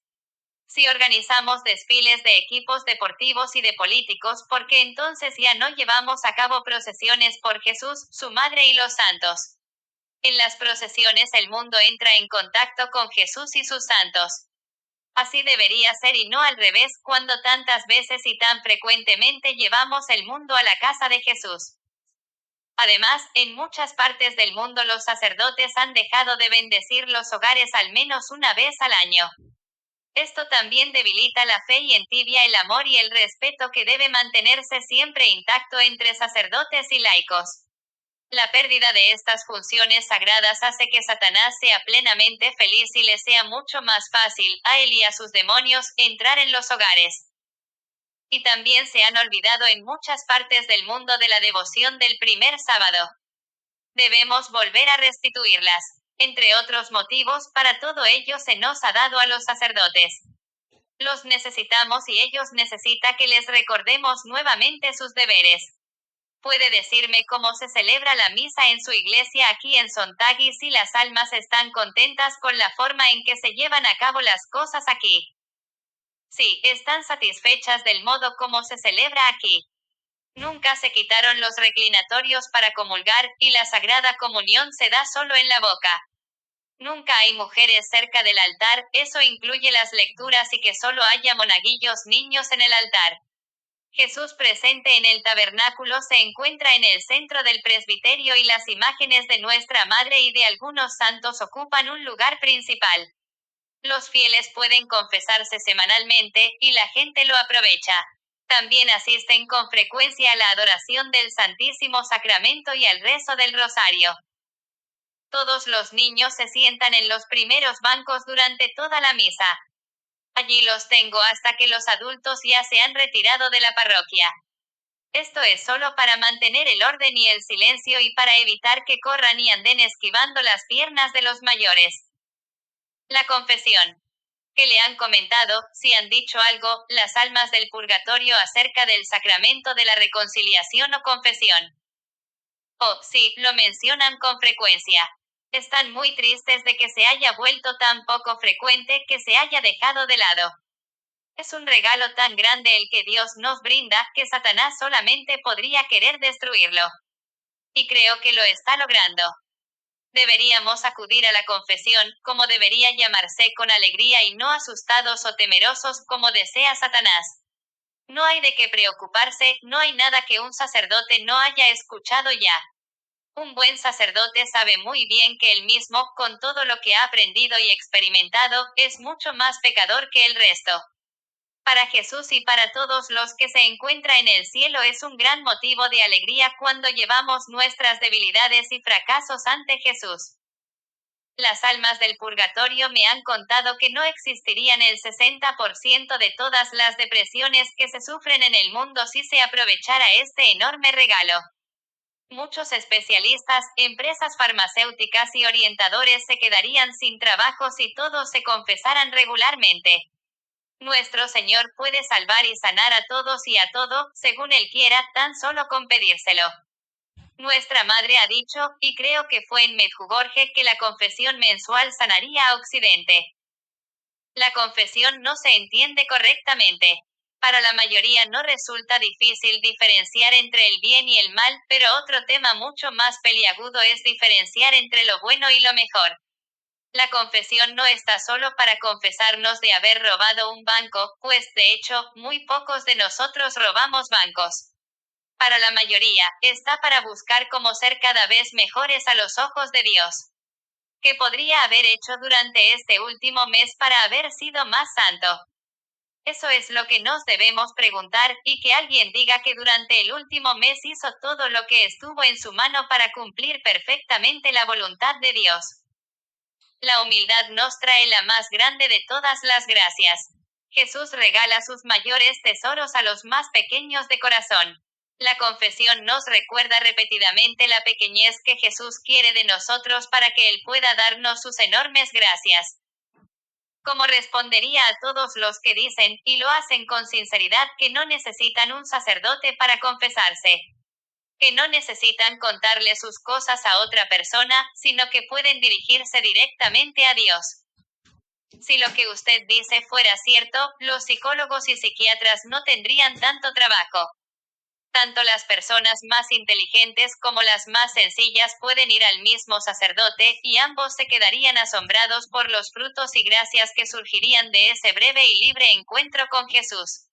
Si organizamos desfiles de equipos deportivos y de políticos, porque entonces ya no llevamos a cabo procesiones por Jesús, su Madre y los santos. En las procesiones el mundo entra en contacto con Jesús y sus santos. Así debería ser y no al revés, cuando tantas veces y tan frecuentemente llevamos el mundo a la casa de Jesús. Además, en muchas partes del mundo los sacerdotes han dejado de bendecir los hogares al menos una vez al año. Esto también debilita la fe y entibia el amor y el respeto que debe mantenerse siempre intacto entre sacerdotes y laicos. La pérdida de estas funciones sagradas hace que Satanás sea plenamente feliz y le sea mucho más fácil, a él y a sus demonios, entrar en los hogares. Y también se han olvidado en muchas partes del mundo de la devoción del primer sábado. Debemos volver a restituirlas. Entre otros motivos, para todo ello se nos ha dado a los sacerdotes. Los necesitamos y ellos necesitan que les recordemos nuevamente sus deberes. ¿Puede decirme cómo se celebra la misa en su iglesia aquí en Sontagui si las almas están contentas con la forma en que se llevan a cabo las cosas aquí? Sí, están satisfechas del modo como se celebra aquí. Nunca se quitaron los reclinatorios para comulgar, y la Sagrada Comunión se da solo en la boca. Nunca hay mujeres cerca del altar, eso incluye las lecturas y que solo haya monaguillos niños en el altar. Jesús presente en el tabernáculo se encuentra en el centro del presbiterio y las imágenes de Nuestra Madre y de algunos santos ocupan un lugar principal. Los fieles pueden confesarse semanalmente, y la gente lo aprovecha. También asisten con frecuencia a la adoración del Santísimo Sacramento y al rezo del Rosario. Todos los niños se sientan en los primeros bancos durante toda la misa. Allí los tengo hasta que los adultos ya se han retirado de la parroquia. Esto es solo para mantener el orden y el silencio y para evitar que corran y anden esquivando las piernas de los mayores. La confesión. ¿Qué le han comentado, si han dicho algo, las almas del purgatorio acerca del sacramento de la reconciliación o confesión? Oh, sí, lo mencionan con frecuencia. Están muy tristes de que se haya vuelto tan poco frecuente que se haya dejado de lado. Es un regalo tan grande el que Dios nos brinda, que Satanás solamente podría querer destruirlo. Y creo que lo está logrando. Deberíamos acudir a la confesión, como debería llamarse, con alegría y no asustados o temerosos como desea Satanás. No hay de qué preocuparse, no hay nada que un sacerdote no haya escuchado ya. Un buen sacerdote sabe muy bien que él mismo, con todo lo que ha aprendido y experimentado, es mucho más pecador que el resto. Para Jesús y para todos los que se encuentran en el cielo es un gran motivo de alegría cuando llevamos nuestras debilidades y fracasos ante Jesús. Las almas del purgatorio me han contado que no existirían el 60% de todas las depresiones que se sufren en el mundo si se aprovechara este enorme regalo. Muchos especialistas, empresas farmacéuticas y orientadores se quedarían sin trabajo si todos se confesaran regularmente. Nuestro Señor puede salvar y sanar a todos y a todo, según Él quiera, tan solo con pedírselo. Nuestra Madre ha dicho, y creo que fue en Medjugorje, que la confesión mensual sanaría a Occidente. La confesión no se entiende correctamente. Para la mayoría no resulta difícil diferenciar entre el bien y el mal, pero otro tema mucho más peliagudo es diferenciar entre lo bueno y lo mejor. La confesión no está solo para confesarnos de haber robado un banco, pues de hecho, muy pocos de nosotros robamos bancos. Para la mayoría, está para buscar cómo ser cada vez mejores a los ojos de Dios. ¿Qué podría haber hecho durante este último mes para haber sido más santo? Eso es lo que nos debemos preguntar, y que alguien diga que durante el último mes hizo todo lo que estuvo en su mano para cumplir perfectamente la voluntad de Dios. La humildad nos trae la más grande de todas las gracias. Jesús regala sus mayores tesoros a los más pequeños de corazón. La confesión nos recuerda repetidamente la pequeñez que Jesús quiere de nosotros para que Él pueda darnos sus enormes gracias. ¿Cómo respondería a todos los que dicen, y lo hacen con sinceridad, que no necesitan un sacerdote para confesarse? Que no necesitan contarle sus cosas a otra persona, sino que pueden dirigirse directamente a Dios. Si lo que usted dice fuera cierto, los psicólogos y psiquiatras no tendrían tanto trabajo. Tanto las personas más inteligentes como las más sencillas pueden ir al mismo sacerdote, y ambos se quedarían asombrados por los frutos y gracias que surgirían de ese breve y libre encuentro con Jesús.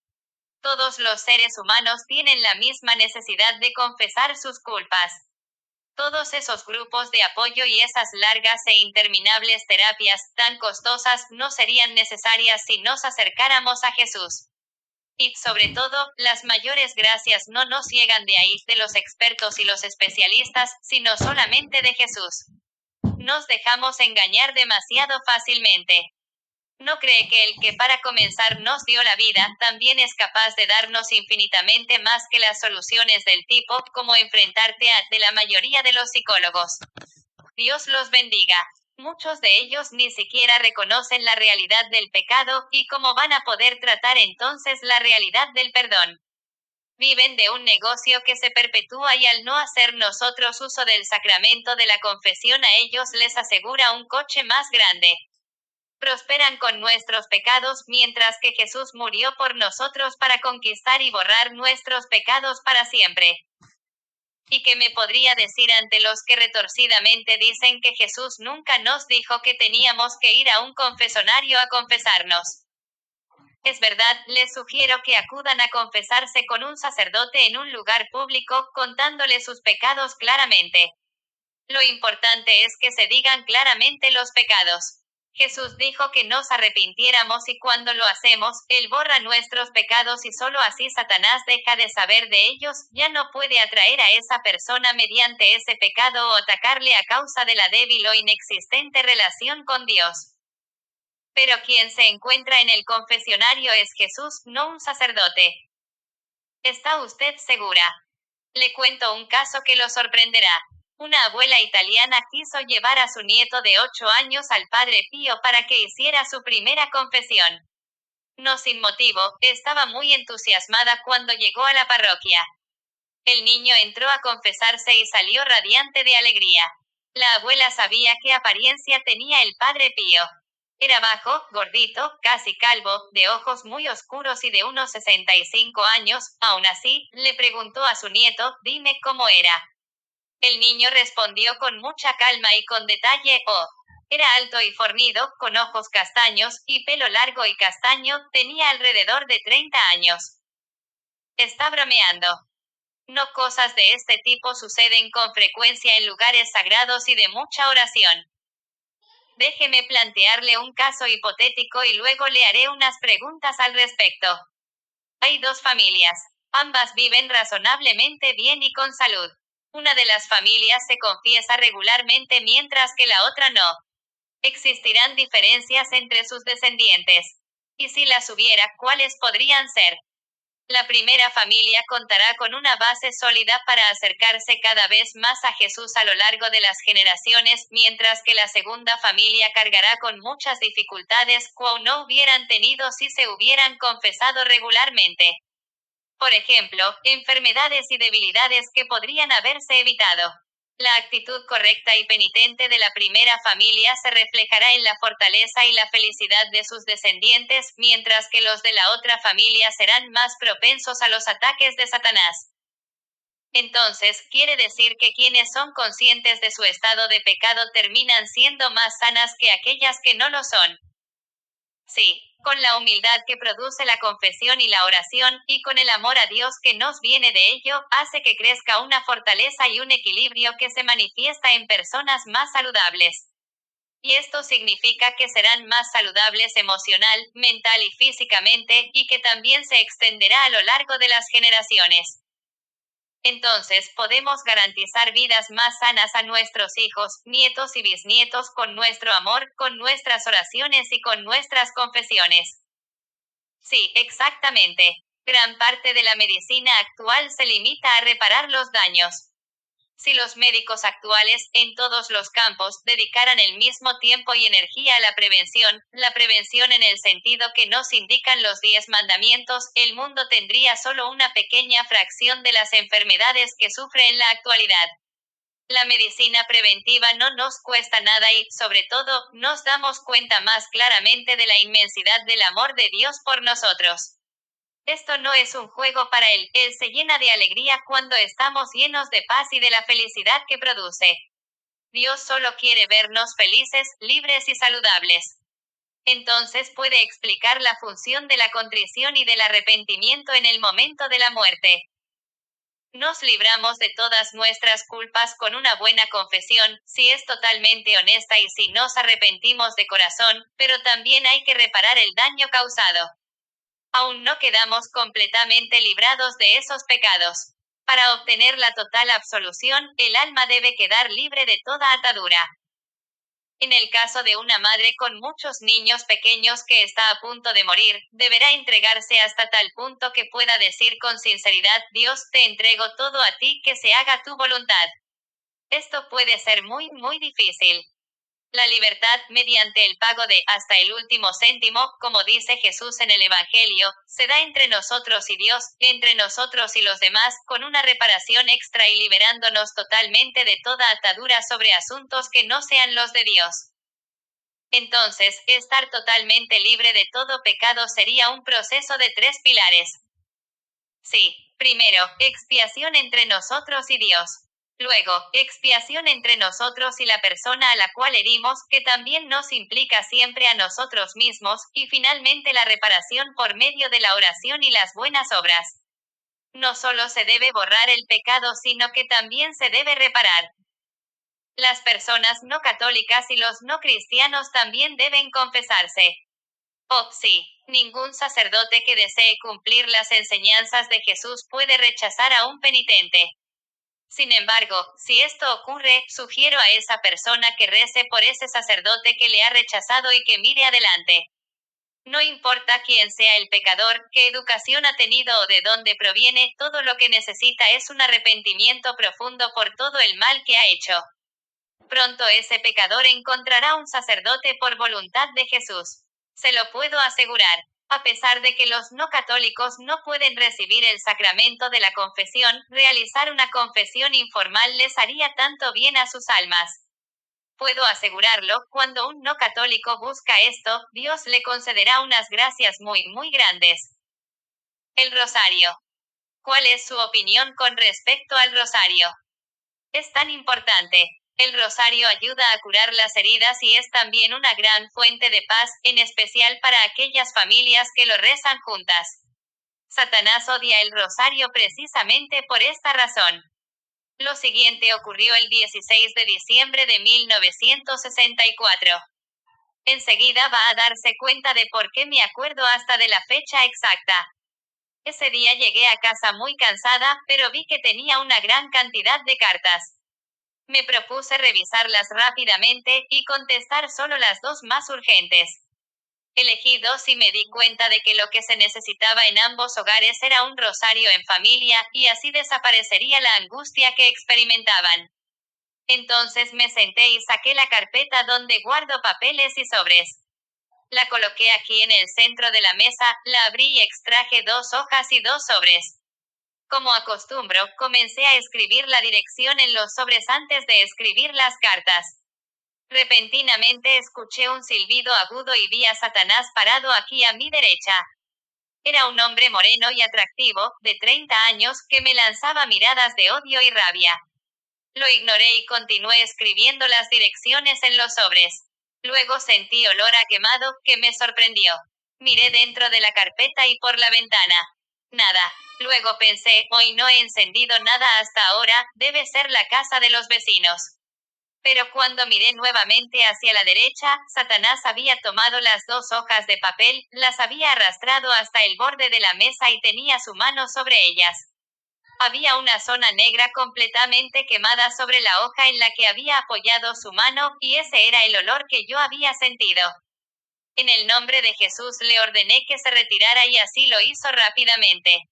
Todos los seres humanos tienen la misma necesidad de confesar sus culpas. Todos esos grupos de apoyo y esas largas e interminables terapias, tan costosas, no serían necesarias si nos acercáramos a Jesús. Y, sobre todo, las mayores gracias no nos llegan de ahí, de los expertos y los especialistas, sino solamente de Jesús. Nos dejamos engañar demasiado fácilmente. ¿No cree que el que para comenzar nos dio la vida, también es capaz de darnos infinitamente más que las soluciones del tipo, como enfrentarte a, de la mayoría de los psicólogos? Dios los bendiga. Muchos de ellos ni siquiera reconocen la realidad del pecado, y cómo van a poder tratar entonces la realidad del perdón. Viven de un negocio que se perpetúa y al no hacer nosotros uso del sacramento de la confesión a ellos les asegura un coche más grande. Prosperan con nuestros pecados mientras que Jesús murió por nosotros para conquistar y borrar nuestros pecados para siempre. ¿Y qué me podría decir ante los que retorcidamente dicen que Jesús nunca nos dijo que teníamos que ir a un confesonario a confesarnos? Es verdad, les sugiero que acudan a confesarse con un sacerdote en un lugar público, contándole sus pecados claramente. Lo importante es que se digan claramente los pecados. Jesús dijo que nos arrepintiéramos y cuando lo hacemos, Él borra nuestros pecados y solo así Satanás deja de saber de ellos, ya no puede atraer a esa persona mediante ese pecado o atacarle a causa de la débil o inexistente relación con Dios. Pero quien se encuentra en el confesionario es Jesús, no un sacerdote. ¿Está usted segura? Le cuento un caso que lo sorprenderá. Una abuela italiana quiso llevar a su nieto de 8 años al Padre Pío para que hiciera su primera confesión. No sin motivo, estaba muy entusiasmada cuando llegó a la parroquia. El niño entró a confesarse y salió radiante de alegría. La abuela sabía qué apariencia tenía el Padre Pío. Era bajo, gordito, casi calvo, de ojos muy oscuros y de unos 65 años. Aún así, le preguntó a su nieto, dime cómo era. El niño respondió con mucha calma y con detalle, oh. Era alto y fornido, con ojos castaños, y pelo largo y castaño, tenía alrededor de 30 años. Está bromeando. No, cosas de este tipo suceden con frecuencia en lugares sagrados y de mucha oración. Déjeme plantearle un caso hipotético y luego le haré unas preguntas al respecto. Hay dos familias. Ambas viven razonablemente bien y con salud. Una de las familias se confiesa regularmente mientras que la otra no. Existirán diferencias entre sus descendientes. Y si las hubiera, ¿cuáles podrían ser? La primera familia contará con una base sólida para acercarse cada vez más a Jesús a lo largo de las generaciones, mientras que la segunda familia cargará con muchas dificultades que no hubieran tenido si se hubieran confesado regularmente. Por ejemplo, enfermedades y debilidades que podrían haberse evitado. La actitud correcta y penitente de la primera familia se reflejará en la fortaleza y la felicidad de sus descendientes, mientras que los de la otra familia serán más propensos a los ataques de Satanás. Entonces, quiere decir que quienes son conscientes de su estado de pecado terminan siendo más sanas que aquellas que no lo son. Sí, con la humildad que produce la confesión y la oración, y con el amor a Dios que nos viene de ello, hace que crezca una fortaleza y un equilibrio que se manifiesta en personas más saludables. Y esto significa que serán más saludables emocional, mental y físicamente, y que también se extenderá a lo largo de las generaciones. Entonces podemos garantizar vidas más sanas a nuestros hijos, nietos y bisnietos con nuestro amor, con nuestras oraciones y con nuestras confesiones. Sí, exactamente. Gran parte de la medicina actual se limita a reparar los daños. Si los médicos actuales, en todos los campos, dedicaran el mismo tiempo y energía a la prevención en el sentido que nos indican los 10 mandamientos, el mundo tendría solo una pequeña fracción de las enfermedades que sufre en la actualidad. La medicina preventiva no nos cuesta nada y, sobre todo, nos damos cuenta más claramente de la inmensidad del amor de Dios por nosotros. Esto no es un juego para él, él se llena de alegría cuando estamos llenos de paz y de la felicidad que produce. Dios solo quiere vernos felices, libres y saludables. Entonces puede explicar la función de la contrición y del arrepentimiento en el momento de la muerte. Nos libramos de todas nuestras culpas con una buena confesión, si es totalmente honesta y si nos arrepentimos de corazón, pero también hay que reparar el daño causado. Aún no quedamos completamente librados de esos pecados. Para obtener la total absolución, el alma debe quedar libre de toda atadura. En el caso de una madre con muchos niños pequeños que está a punto de morir, deberá entregarse hasta tal punto que pueda decir con sinceridad: Dios, te entrego todo a ti, que se haga tu voluntad. Esto puede ser muy, muy difícil. La libertad, mediante el pago de hasta el último céntimo, como dice Jesús en el Evangelio, se da entre nosotros y Dios, entre nosotros y los demás, con una reparación extra y liberándonos totalmente de toda atadura sobre asuntos que no sean los de Dios. Entonces, estar totalmente libre de todo pecado sería un proceso de 3 pilares. Sí, primero, expiación entre nosotros y Dios. Luego, expiación entre nosotros y la persona a la cual herimos, que también nos implica siempre a nosotros mismos, y finalmente la reparación por medio de la oración y las buenas obras. No solo se debe borrar el pecado, sino que también se debe reparar. Las personas no católicas y los no cristianos también deben confesarse. Oh, sí, ningún sacerdote que desee cumplir las enseñanzas de Jesús puede rechazar a un penitente. Sin embargo, si esto ocurre, sugiero a esa persona que rece por ese sacerdote que le ha rechazado y que mire adelante. No importa quién sea el pecador, qué educación ha tenido o de dónde proviene, todo lo que necesita es un arrepentimiento profundo por todo el mal que ha hecho. Pronto ese pecador encontrará un sacerdote por voluntad de Jesús. Se lo puedo asegurar. A pesar de que los no católicos no pueden recibir el sacramento de la confesión, realizar una confesión informal les haría tanto bien a sus almas. Puedo asegurarlo, cuando un no católico busca esto, Dios le concederá unas gracias muy, muy grandes. El rosario. ¿Cuál es su opinión con respecto al rosario? Es tan importante. El rosario ayuda a curar las heridas y es también una gran fuente de paz, en especial para aquellas familias que lo rezan juntas. Satanás odia el rosario precisamente por esta razón. Lo siguiente ocurrió el 16 de diciembre de 1964. Enseguida va a darse cuenta de por qué me acuerdo hasta de la fecha exacta. Ese día llegué a casa muy cansada, pero vi que tenía una gran cantidad de cartas. Me propuse revisarlas rápidamente y contestar solo las 2 más urgentes. Elegí 2 y me di cuenta de que lo que se necesitaba en ambos hogares era un rosario en familia, y así desaparecería la angustia que experimentaban. Entonces me senté y saqué la carpeta donde guardo papeles y sobres. La coloqué aquí en el centro de la mesa, la abrí y extraje 2 hojas y 2 sobres. Como acostumbro, comencé a escribir la dirección en los sobres antes de escribir las cartas. Repentinamente escuché un silbido agudo y vi a Satanás parado aquí a mi derecha. Era un hombre moreno y atractivo, de 30 años, que me lanzaba miradas de odio y rabia. Lo ignoré y continué escribiendo las direcciones en los sobres. Luego sentí olor a quemado, que me sorprendió. Miré dentro de la carpeta y por la ventana. Nada. Luego pensé, hoy no he encendido nada hasta ahora, debe ser la casa de los vecinos. Pero cuando miré nuevamente hacia la derecha, Satanás había tomado las 2 hojas de papel, las había arrastrado hasta el borde de la mesa y tenía su mano sobre ellas. Había una zona negra completamente quemada sobre la hoja en la que había apoyado su mano, y ese era el olor que yo había sentido. En el nombre de Jesús le ordené que se retirara y así lo hizo rápidamente.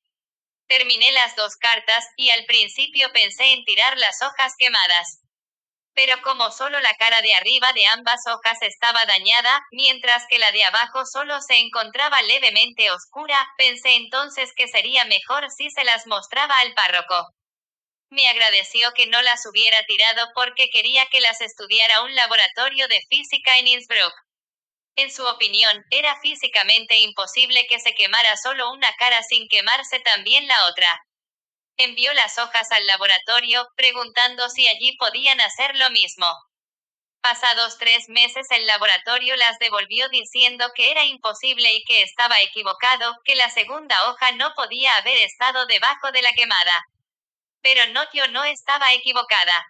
Terminé las 2 cartas, y al principio pensé en tirar las hojas quemadas. Pero como solo la cara de arriba de ambas hojas estaba dañada, mientras que la de abajo solo se encontraba levemente oscura, pensé entonces que sería mejor si se las mostraba al párroco. Me agradeció que no las hubiera tirado porque quería que las estudiara un laboratorio de física en Innsbruck. En su opinión, era físicamente imposible que se quemara solo una cara sin quemarse también la otra. Envió las hojas al laboratorio, preguntando si allí podían hacer lo mismo. Pasados 3 meses el laboratorio las devolvió diciendo que era imposible y que estaba equivocado, que la segunda hoja no podía haber estado debajo de la quemada. Pero no, yo no estaba equivocada.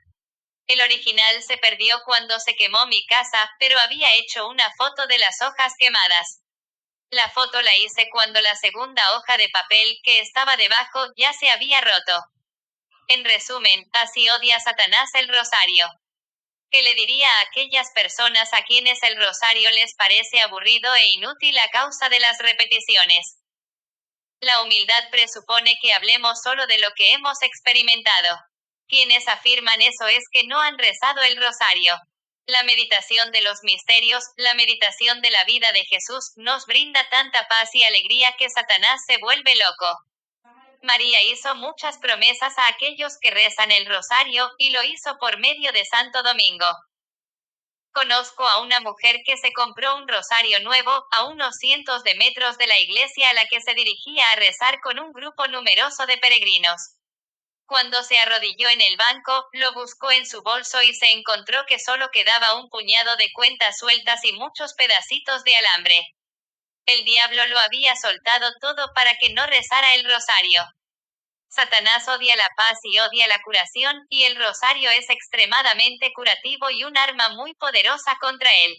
El original se perdió cuando se quemó mi casa, pero había hecho una foto de las hojas quemadas. La foto la hice cuando la segunda hoja de papel, que estaba debajo, ya se había roto. En resumen, así odia Satanás el rosario. ¿Qué le diría a aquellas personas a quienes el rosario les parece aburrido e inútil a causa de las repeticiones? La humildad presupone que hablemos solo de lo que hemos experimentado. Quienes afirman eso es que no han rezado el rosario. La meditación de los misterios, la meditación de la vida de Jesús, nos brinda tanta paz y alegría que Satanás se vuelve loco. María hizo muchas promesas a aquellos que rezan el rosario, y lo hizo por medio de Santo Domingo. Conozco a una mujer que se compró un rosario nuevo, a unos cientos de metros de la iglesia a la que se dirigía a rezar con un grupo numeroso de peregrinos. Cuando se arrodilló en el banco, lo buscó en su bolso y se encontró que solo quedaba un puñado de cuentas sueltas y muchos pedacitos de alambre. El diablo lo había soltado todo para que no rezara el rosario. Satanás odia la paz y odia la curación, y el rosario es extremadamente curativo y un arma muy poderosa contra él.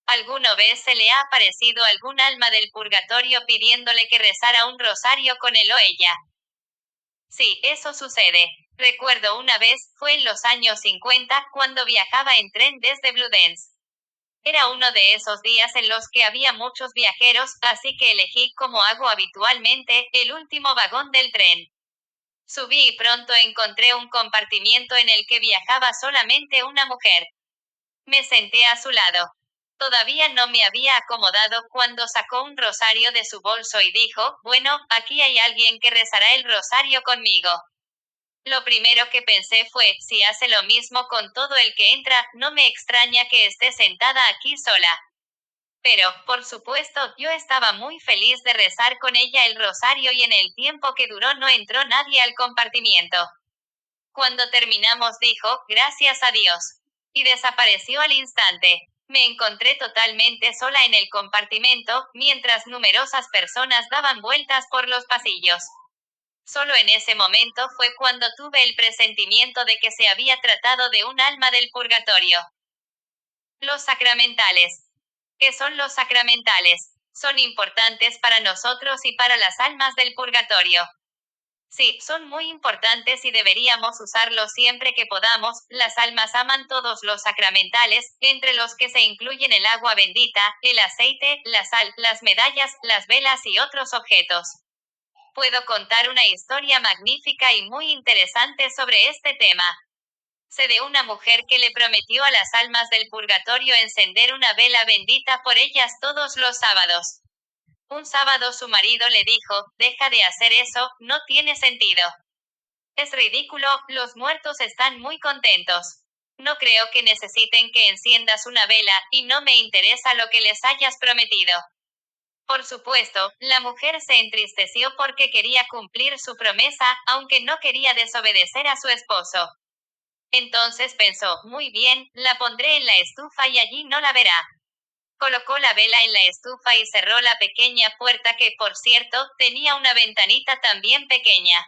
¿Alguna vez se le ha aparecido algún alma del purgatorio pidiéndole que rezara un rosario con él o ella? Sí, eso sucede. Recuerdo una vez, fue en los años 50, cuando viajaba en tren desde Bludenz. Era uno de esos días en los que había muchos viajeros, así que elegí, como hago habitualmente, el último vagón del tren. Subí y pronto encontré un compartimiento en el que viajaba solamente una mujer. Me senté a su lado. Todavía no me había acomodado cuando sacó un rosario de su bolso y dijo, bueno, aquí hay alguien que rezará el rosario conmigo. Lo primero que pensé fue, si hace lo mismo con todo el que entra, no me extraña que esté sentada aquí sola. Pero, por supuesto, yo estaba muy feliz de rezar con ella el rosario y en el tiempo que duró no entró nadie al compartimiento. Cuando terminamos dijo, gracias a Dios. Y desapareció al instante. Me encontré totalmente sola en el compartimento, mientras numerosas personas daban vueltas por los pasillos. Solo en ese momento fue cuando tuve el presentimiento de que se había tratado de un alma del purgatorio. Los sacramentales. ¿Qué son los sacramentales? Son importantes para nosotros y para las almas del purgatorio. Sí, son muy importantes y deberíamos usarlos siempre que podamos. Las almas aman todos los sacramentales, entre los que se incluyen el agua bendita, el aceite, la sal, las medallas, las velas y otros objetos. Puedo contar una historia magnífica y muy interesante sobre este tema. Sé de una mujer que le prometió a las almas del purgatorio encender una vela bendita por ellas todos los sábados. Un sábado su marido le dijo, deja de hacer eso, no tiene sentido. Es ridículo, los muertos están muy contentos. No creo que necesiten que enciendas una vela, y no me interesa lo que les hayas prometido. Por supuesto, la mujer se entristeció porque quería cumplir su promesa, aunque no quería desobedecer a su esposo. Entonces pensó, muy bien, la pondré en la estufa y allí no la verá. Colocó la vela en la estufa y cerró la pequeña puerta que, por cierto, tenía una ventanita también pequeña.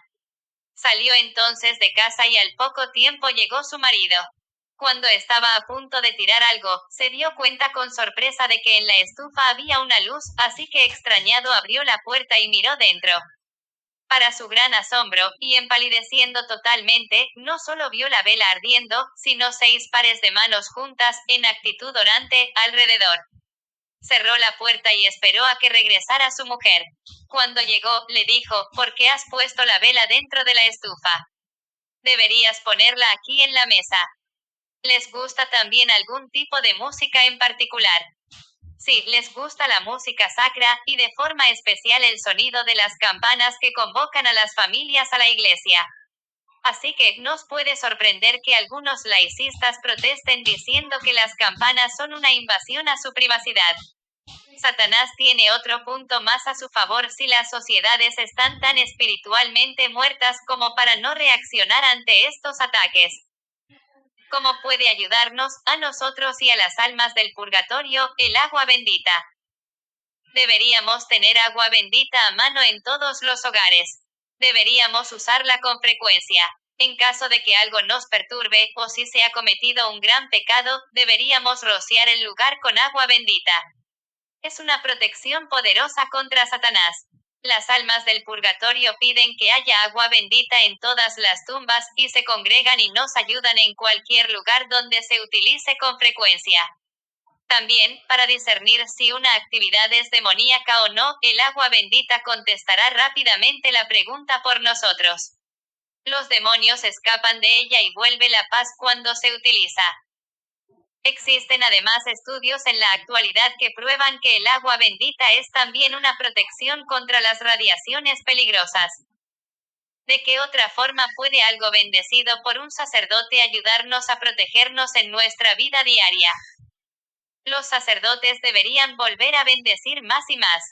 Salió entonces de casa y al poco tiempo llegó su marido. Cuando estaba a punto de tirar algo, se dio cuenta con sorpresa de que en la estufa había una luz, así que extrañado abrió la puerta y miró dentro. Para su gran asombro, y empalideciendo totalmente, no solo vio la vela ardiendo, sino 6 pares de manos juntas, en actitud orante, alrededor. Cerró la puerta y esperó a que regresara su mujer. Cuando llegó, le dijo, ¿por qué has puesto la vela dentro de la estufa? Deberías ponerla aquí en la mesa. ¿Les gusta también algún tipo de música en particular? Sí, les gusta la música sacra, y de forma especial el sonido de las campanas que convocan a las familias a la iglesia. Así que, nos puede sorprender que algunos laicistas protesten diciendo que las campanas son una invasión a su privacidad. Satanás tiene otro punto más a su favor si las sociedades están tan espiritualmente muertas como para no reaccionar ante estos ataques. ¿Cómo puede ayudarnos, a nosotros y a las almas del purgatorio, el agua bendita? Deberíamos tener agua bendita a mano en todos los hogares. Deberíamos usarla con frecuencia. En caso de que algo nos perturbe, o si se ha cometido un gran pecado, deberíamos rociar el lugar con agua bendita. Es una protección poderosa contra Satanás. Las almas del purgatorio piden que haya agua bendita en todas las tumbas, y se congregan y nos ayudan en cualquier lugar donde se utilice con frecuencia. También, para discernir si una actividad es demoníaca o no, el agua bendita contestará rápidamente la pregunta por nosotros. Los demonios escapan de ella y vuelve la paz cuando se utiliza. Existen además estudios en la actualidad que prueban que el agua bendita es también una protección contra las radiaciones peligrosas. ¿De qué otra forma puede algo bendecido por un sacerdote ayudarnos a protegernos en nuestra vida diaria? Los sacerdotes deberían volver a bendecir más y más.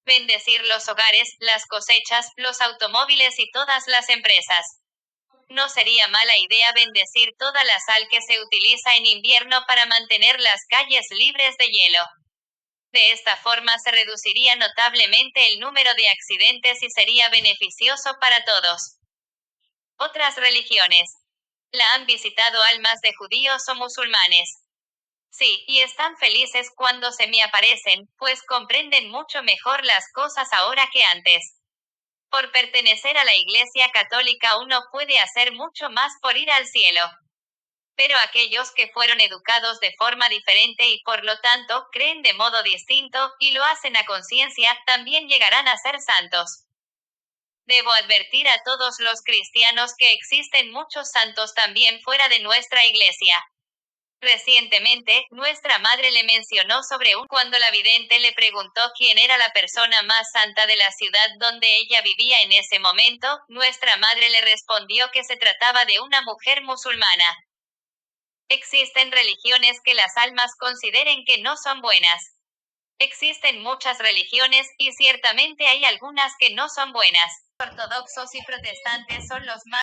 Bendecir los hogares, las cosechas, los automóviles y todas las empresas. No sería mala idea bendecir toda la sal que se utiliza en invierno para mantener las calles libres de hielo. De esta forma se reduciría notablemente el número de accidentes y sería beneficioso para todos. Otras religiones. ¿La han visitado almas de judíos o musulmanes? Sí, y están felices cuando se me aparecen, pues comprenden mucho mejor las cosas ahora que antes. Por pertenecer a la Iglesia Católica uno puede hacer mucho más por ir al cielo. Pero aquellos que fueron educados de forma diferente y por lo tanto creen de modo distinto, y lo hacen a conciencia, también llegarán a ser santos. Debo advertir a todos los cristianos que existen muchos santos también fuera de nuestra iglesia. Recientemente, nuestra madre le mencionó sobre cuando la vidente le preguntó quién era la persona más santa de la ciudad donde ella vivía en ese momento, nuestra madre le respondió que se trataba de una mujer musulmana. Existen religiones que las almas consideren que no son buenas. Existen muchas religiones, y ciertamente hay algunas que no son buenas. Ortodoxos y protestantes son los más